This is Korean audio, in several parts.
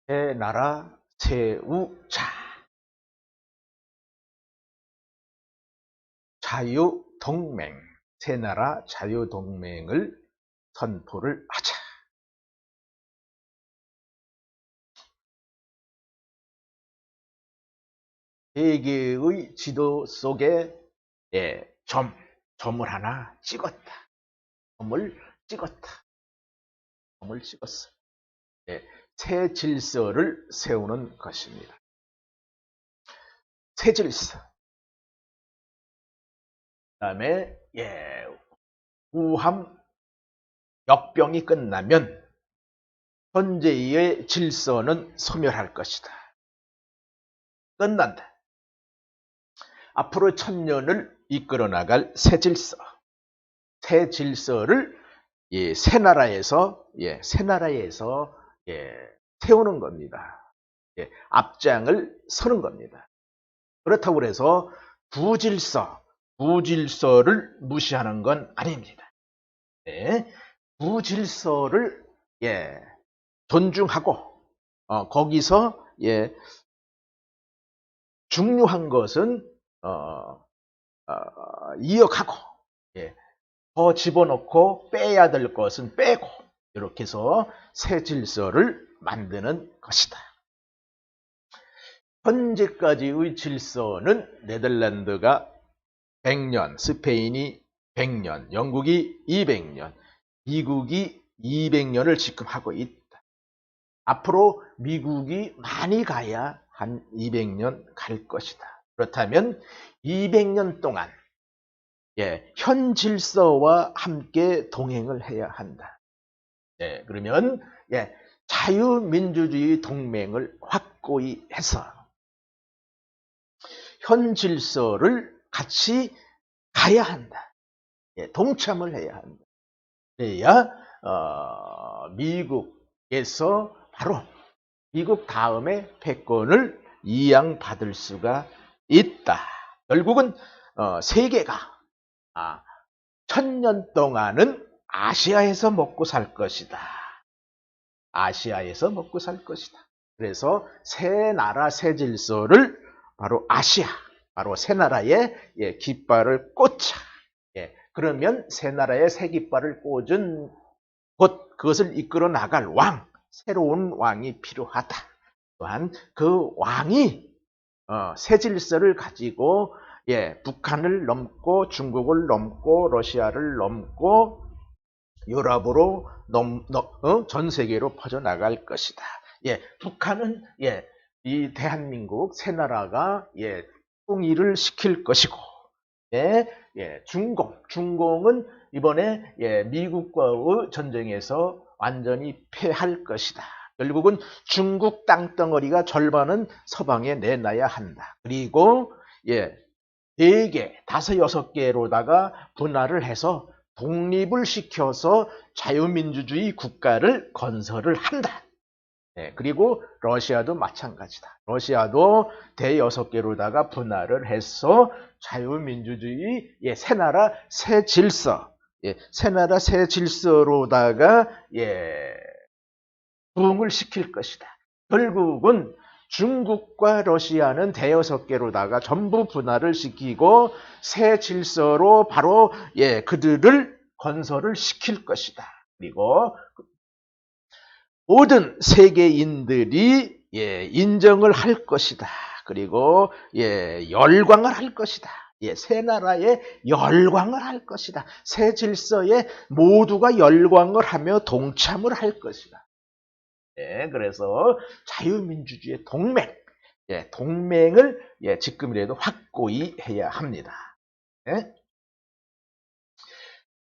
새 나라 세우자. 자유동맹. 새 나라 자유동맹을 선포를 하자. 세계의 지도 속에 점을 하나 찍었다. 점을 찍었다. 점을 찍었어. 새 질서를 세우는 것입니다. 새 질서. 그다음에 우함 역병이 끝나면 현재의 질서는 소멸할 것이다. 끝난다. 앞으로 1000년을 이끌어 나갈 새 질서. 새 질서를 새 나라에서 세우는 겁니다. 앞장을 서는 겁니다. 그렇다고 해서 부질서를 무시하는 건 아닙니다. 부질서를 존중하고 거기서 중요한 것은 이어가고 더 집어넣고 빼야 될 것은 빼고 이렇게 해서 새 질서를 만드는 것이다. 현재까지의 질서는 네덜란드가 100년, 스페인이 100년, 영국이 200년, 미국이 200년을 지금 하고 있다. 앞으로 미국이 많이 가야 한 200년 갈 것이다. 그렇다면 200년 동안 현 질서와 함께 동행을 해야 한다. 그러면 자유민주주의 동맹을 확고히 해서 현 질서를 같이 가야 한다. 동참을 해야 한다. 그래야 미국에서 바로 미국 다음에 패권을 이양받을 수가 있다. 결국은 세계가 1000년 동안은 아시아에서 먹고 살 것이다. 아시아에서 먹고 살 것이다. 그래서 새 나라 새 질서를 바로 아시아, 바로 새 나라에 깃발을 꽂자. 그러면 새 나라에 새 깃발을 꽂은 그것을 이끌어 나갈 왕, 새로운 왕이 필요하다. 또한 그 왕이 새 질서를 가지고 북한을 넘고 중국을 넘고 러시아를 넘고 유럽으로 전 세계로 퍼져나갈 것이다. 북한은 이 대한민국 새 나라가 통일을 시킬 것이고 중공은 이번에 미국과의 전쟁에서 완전히 패할 것이다. 결국은 중국 땅덩어리가 절반은 서방에 내놔야 한다. 그리고 4개, 5, 6개로다가 분할을 해서 독립을 시켜서 자유민주주의 국가를 건설을 한다. 그리고 러시아도 마찬가지다. 러시아도 대6개로다가 분할을 해서 자유민주주의 새 나라 새 질서, 새 나라 새 질서로다가 부흥을 시킬 것이다. 결국은 중국과 러시아는 대6개로다가 전부 분할을 시키고 새 질서로 바로 그들을 건설을 시킬 것이다. 그리고 모든 세계인들이 인정을 할 것이다. 그리고 열광을 할 것이다. 새 나라에 열광을 할 것이다. 새 질서에 모두가 열광을 하며 동참을 할 것이다. 그래서 자유민주주의 동맹을 지금이라도 확고히 해야 합니다.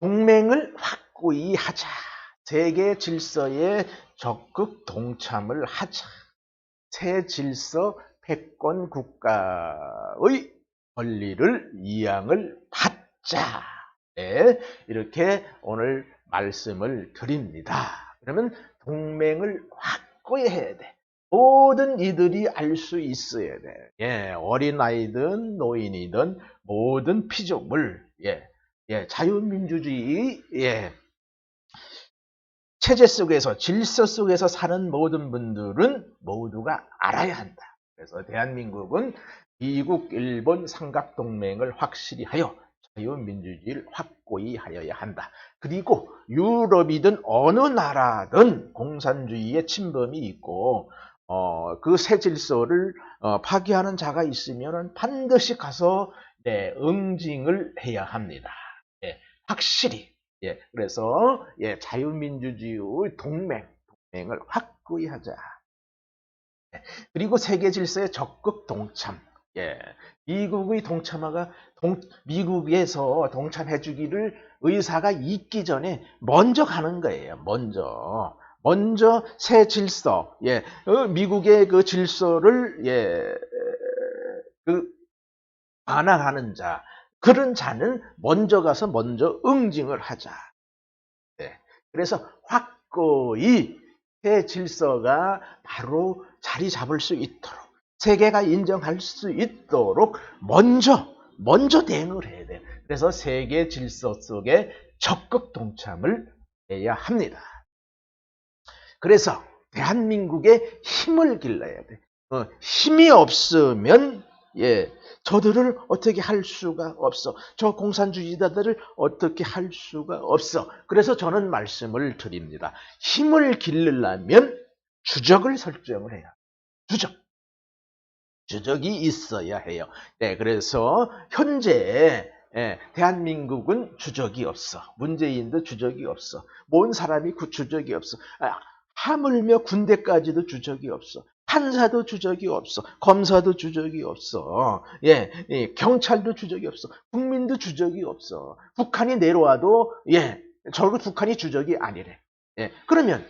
동맹을 확고히 하자. 세계 질서에 적극 동참을 하자. 새 질서 패권 국가의 권리를 이양을 받자. 이렇게 오늘 말씀을 드립니다. 그러면 동맹을 확고히 해야 돼. 모든 이들이 알 수 있어야 돼. 어린아이든 노인이든 모든 피조물, 자유민주주의 체제 속에서 질서 속에서 사는 모든 분들은 모두가 알아야 한다. 그래서 대한민국은 미국, 일본 삼각동맹을 확실히 하여 자유민주주의를 확고히 하여야 한다. 그리고 유럽이든 어느 나라든 공산주의의 침범이 있고 그 새 질서를 파괴하는 자가 있으면 반드시 가서 응징을 해야 합니다. 확실히. 그래서 자유민주주의의 동맹을 확고히 하자. 그리고 세계 질서에 적극 동참. 미국의 미국에서 동참해 주기를 의사가 있기 전에 먼저 가는 거예요. 먼저 새 질서, 미국의 그 질서를 반항하는 자, 그런 자는 먼저 가서 먼저 응징을 하자. 그래서 확고히 새 질서가 바로 자리 잡을 수 있도록, 세계가 인정할 수 있도록 먼저 대응을 해야 돼요. 그래서 세계 질서 속에 적극 동참을 해야 합니다. 그래서 대한민국의 힘을 길러야 돼. 힘이 없으면 저들을 어떻게 할 수가 없어. 저 공산주의자들을 어떻게 할 수가 없어. 그래서 저는 말씀을 드립니다. 힘을 기르려면 주적을 설정을 해야 해요. 주적이 있어야 해요. 그래서 현재 대한민국은 주적이 없어. 문재인도 주적이 없어. 뭔 사람이 그 주적이 없어. 하물며 군대까지도 주적이 없어. 판사도 주적이 없어. 검사도 주적이 없어. 경찰도 주적이 없어. 국민도 주적이 없어. 북한이 내려와도 저거 북한이 주적이 아니래. 그러면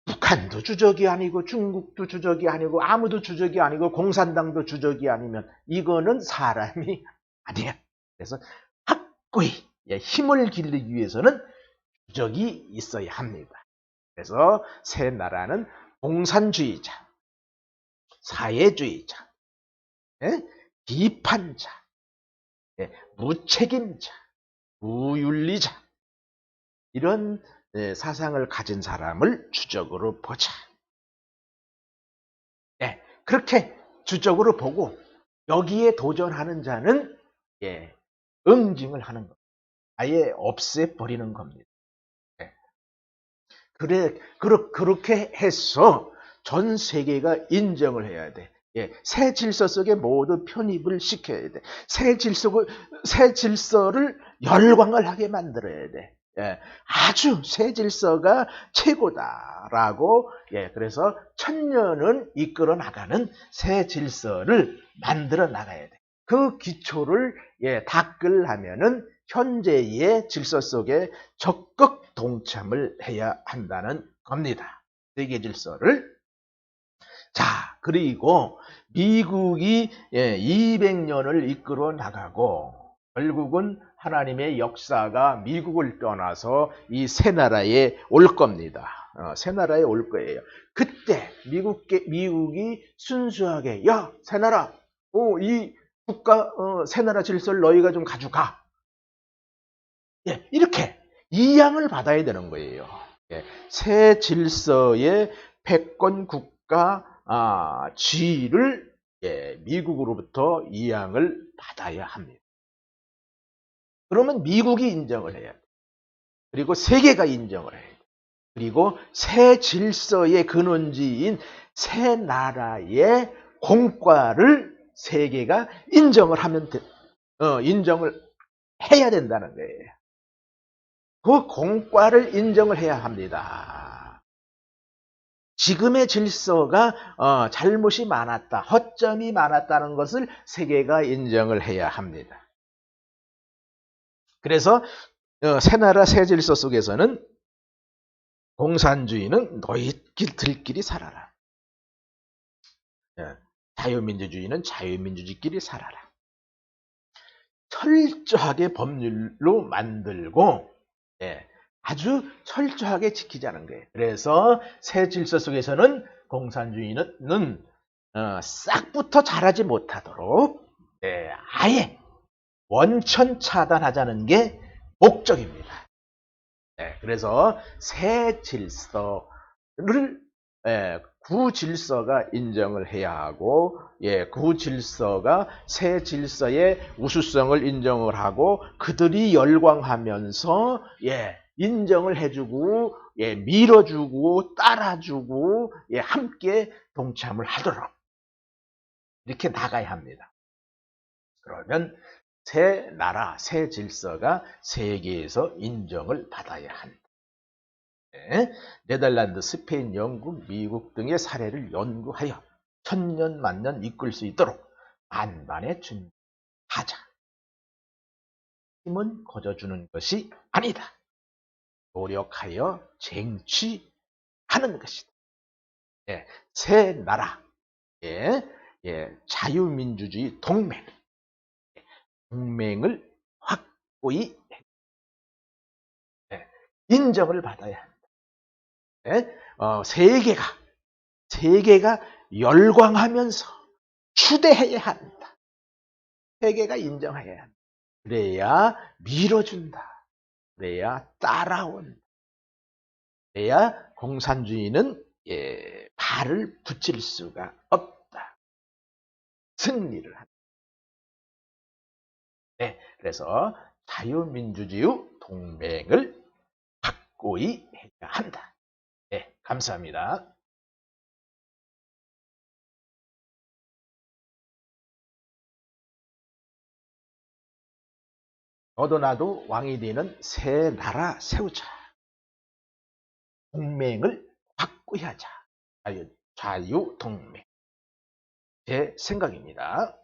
북한도 주적이 아니고 중국도 주적이 아니고 아무도 주적이 아니고 공산당도 주적이 아니면 이거는 사람이 아니야. 그래서 확고히 힘을 기르기 위해서는 주적이 있어야 합니다. 그래서 새 나라는 공산주의자, 사회주의자, 비판자, 무책임자, 무윤리자 이런 사상을 가진 사람을 주적으로 보자. 그렇게 주적으로 보고 여기에 도전하는 자는 응징을 하는 겁니다. 아예 없애버리는 겁니다. 그렇게 해서 전 세계가 인정을 해야 돼. 새 질서 속에 모두 편입을 시켜야 돼. 새 질서를 열광을 하게 만들어야 돼. 아주 새 질서가 최고다라고, 그래서 천년은 이끌어 나가는 새 질서를 만들어 나가야 돼. 그 기초를 닦으려면은 현재의 질서 속에 적극 동참을 해야 한다는 겁니다. 세계 질서를. 자, 그리고 미국이 200년을 이끌어 나가고 결국은 하나님의 역사가 미국을 떠나서 이 새 나라에 올 겁니다. 새 나라에 올 거예요. 그때 미국이 순수하게 새 나라, 이 국가 새 나라 질서를 너희가 좀 가져가. 이렇게 이양을 받아야 되는 거예요. 새 질서의 패권 국가 지위를 미국으로부터 이양을 받아야 합니다. 그러면 미국이 인정을 해야 돼요. 그리고 세계가 인정을 해야 돼요. 그리고 새 질서의 근원지인 새 나라의 공과를 세계가 인정을 해야 된다는 거예요. 그 공과를 인정을 해야 합니다. 지금의 질서가 잘못이 많았다, 허점이 많았다는 것을 세계가 인정을 해야 합니다. 그래서 새나라 새질서 속에서는 공산주의는 너희들끼리 살아라. 자유민주주의는 자유민주주의끼리 살아라. 철저하게 법률로 만들고 아주 철저하게 지키자는 거예요. 그래서 새 질서 속에서는 공산주의는 싹부터 자라지 못하도록 아예 원천 차단하자는 게 목적입니다. 그래서 새 질서를 구질서가 인정을 해야 하고, 구질서가 새 질서의 우수성을 인정을 하고 그들이 열광하면서 인정을 해주고 밀어주고 따라주고 함께 동참을 하도록 이렇게 나가야 합니다. 그러면 새 나라, 새 질서가 세계에서 인정을 받아야 한다. 네덜란드, 스페인, 영국, 미국 등의 사례를 연구하여 천년 만년 이끌 수 있도록 만반의 준비하자. 힘은 거저주는 것이 아니다. 노력하여 쟁취하는 것이다. 새 나라, 자유민주주의 동맹을 확고히 인정을 받아야 한다. 세계가 열광하면서 추대해야 한다. 세계가 인정해야 한다. 그래야 밀어준다. 그래야 따라온다. 그래야 공산주의는 발을 붙일 수가 없다. 승리를 한다. 그래서 자유민주주의 동맹을 확고히 해야 한다. 감사합니다. 너도 나도 왕이 되는 새 나라 세우자. 동맹을 확고히 하자. 자유동맹. 제 생각입니다.